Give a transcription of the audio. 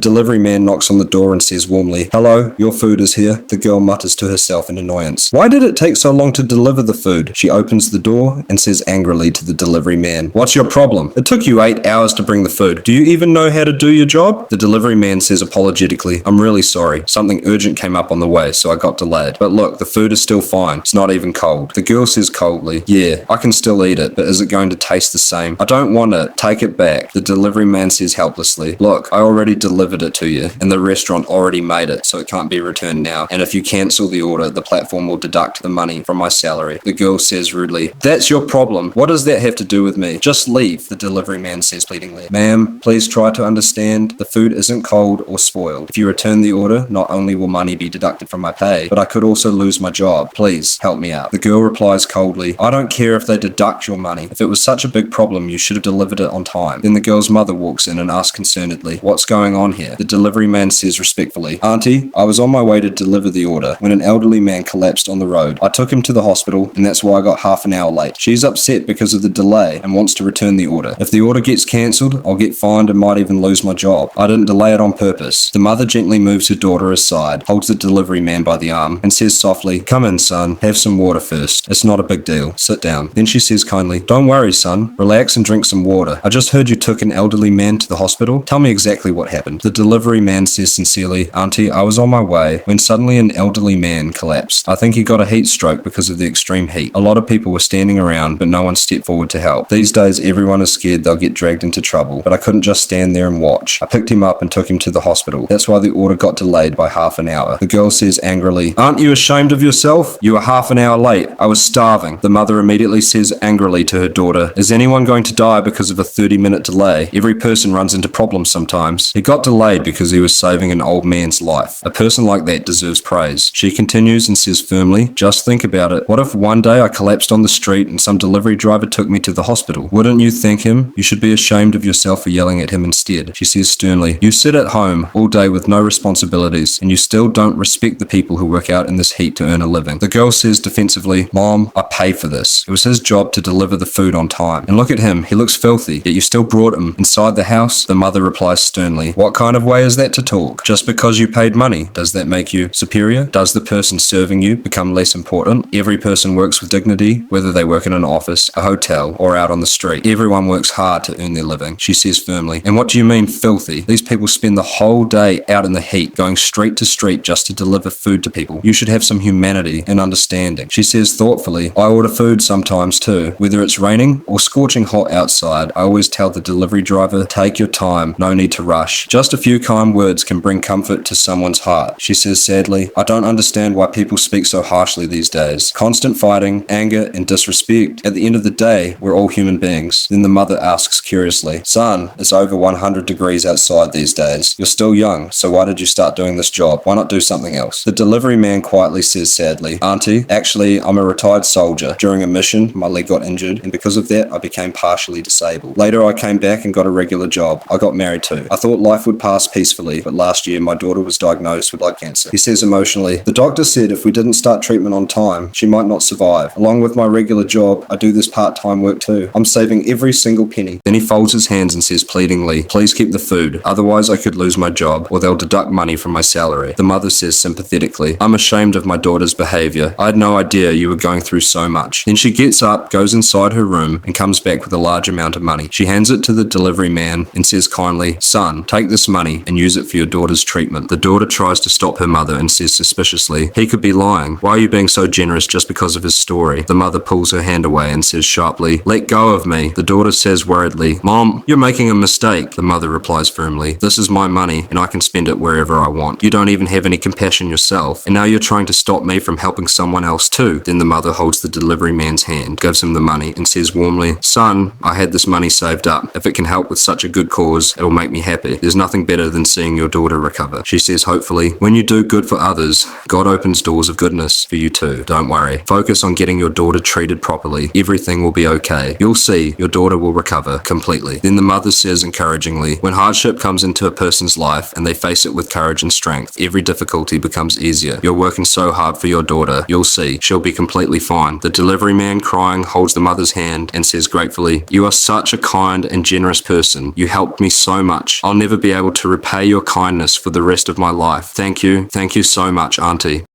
delivery man knocks on the door and says warmly, "Hello, your food is here." The girl mutters to herself in annoyance. Why did it take so long to deliver the food? She opens the door and says angrily to the delivery man, "What's your problem? It took you 8 hours to bring the food. Do you even know how to do your job?" The delivery man says apologetically, "I'm really sorry. Something urgent came up on the way, so I got delayed. But look, the food is still fine. It's not even cold." The girl says coldly, "Yeah, I can still eat it, but is it going to taste the same? I don't want it. Take it back." The delivery man says helplessly, "Look, I already delivered it to you, and the restaurant already made it, so it can't be returned now. And if you cancel the order, the platform will deduct the money from my salary." The girl says rudely, "That's your problem. What does that have to do with me? Just leave," the delivery man says pleadingly. "Ma'am, please try to understand. The food isn't cold or spoiled. If you return the order, not only will money be deducted from my pay, but I could also lose my job. Please help me out." The girl replies coldly, "I don't care if they deduct your money. If it was such a big problem, you should have delivered it on time." Then the girl's mother walks in and asks concernedly, "What's going on here?" The delivery man says respectfully, "Auntie, I was on my way to deliver the order when an elderly man collapsed on the road. I took him to the hospital, and that's why I got half an hour late. She's upset because of the delay and wants to return the order. If the order gets cancelled, I'll get fined and might even lose my job. I didn't delay it on purpose." The mother gently moves her daughter aside, holds the delivery man by the arm, and says softly, "Come in, son. Have some water first. It's not a big deal. Sit down." Then she says kindly, "Don't worry, son. Relax and drink some water. I just heard you took an elderly man to the hospital. Tell me exactly what happened." The delivery man says sincerely, "Auntie, I was on my way when suddenly an elderly man collapsed. I think he got a heat stroke because of the extreme heat. A lot of people were standing around, but no one stepped forward to help. These days, everyone is scared they'll get dragged into trouble, but I couldn't just stand there and watch. I picked him up and took him to the hospital. That's why the order got delayed by half an hour." The girl says angrily, "Aren't you ashamed of yourself? You were half an hour late. I was starving." The mother immediately says angrily to her daughter, "Is anyone going to die because of a 30-minute delay? Every person runs into problems sometimes. He got delayed because he was saving an old man's life. A person like that deserves praise." She continues and says firmly, "Just think about it. What if one day I collapsed on the street and some delivery driver took me to the hospital? Wouldn't you thank him? You should be ashamed of yourself for yelling at him instead." She says sternly, "You sit at home all day with no responsibilities, and you still don't respect the people who work out in this heat to earn a living." The girl says defensively, "Mom, I pay for this. It was his job to deliver the food on time. And look at him, he looks filthy, yet you still brought him inside the house." The mother replies sternly, "What kind of way is that to talk? Just because you paid money, does that make you superior? Does the person serving you become less important? Every person works with dignity, whether they work in an office, a hotel, or out on the street. Everyone works hard to earn their living." She says firmly, "And what do you mean filthy? These people spend the whole day out in the heat, going street to street just to deliver food to people. You should have some humanity and understanding." She says thoughtfully, "I order food sometimes too. Whether it's raining or scorching hot outside, I always tell the delivery driver, take your time, no need to rush. Just a few kind words can bring comfort to someone's heart." She says sadly, "I don't understand why people speak so harshly these days. Constant fighting, anger, and disrespect. At the end of the day, we're all human beings." Then the mother asks curiously, "Son, it's over 100 degrees outside these days. You're still young, so why did you start doing this job? Why not do something else?" The delivery man quietly says sadly, "Auntie, actually, I'm a retired soldier. During a mission, my leg got injured, and because of that, I became partially disabled. Later, I came back and got a regular job. I got married too. I thought life would pass peacefully, but last year, my daughter was diagnosed with blood cancer." He says emotionally, "The doctor said if we didn't start treatment on time, she might not survive. Along with my regular job, I do this part-time work too. I'm saving every single penny." Then he folds his hands and says pleadingly, "Please keep the food. Otherwise, I could lose my job, or they'll deduct money from my salary." The mother says sympathetically, "I'm ashamed of my daughter's behavior. I had no idea you were going through so much." Then she gets up, goes inside her room, and comes back with a large amount of money. She hands it to the delivery man and says kindly, "Son, take this money and use it for your daughter's treatment." The daughter tries to stop her mother and says suspiciously, "He could be lying. Why are you being so generous just because of his story?" The mother pulls her hand away and says sharply, "Let go of me." The daughter says worriedly, "Mom, you're making a mistake." The mother replies firmly, "This is my money and I can spend it wherever I want. You don't even have any compassion yourself, and now you're trying to stop me from helping someone else too." Then the mother holds the delivery man's hand, gives him the money, and says warmly, "Son, I had this money saved up. If it can help with such a good cause, it'll make me happy. There's nothing better than seeing your daughter recover." She says hopefully, "When you do good for others, God opens doors of goodness for you too. Don't worry. Focus on getting your daughter treated properly. Everything will be okay. You'll see, your daughter will recover completely." Then the mother says encouragingly, "When hardship comes into a person's life and they face it with courage and strength, every difficulty becomes easier. You're working so hard for your daughter. You'll see, she'll be completely fine." The delivery man, crying, holds the mother's hand and says gratefully, "You are such a kind and generous person. You helped me so much. I'll never be able able to repay your kindness for the rest of my life. Thank you so much, Auntie.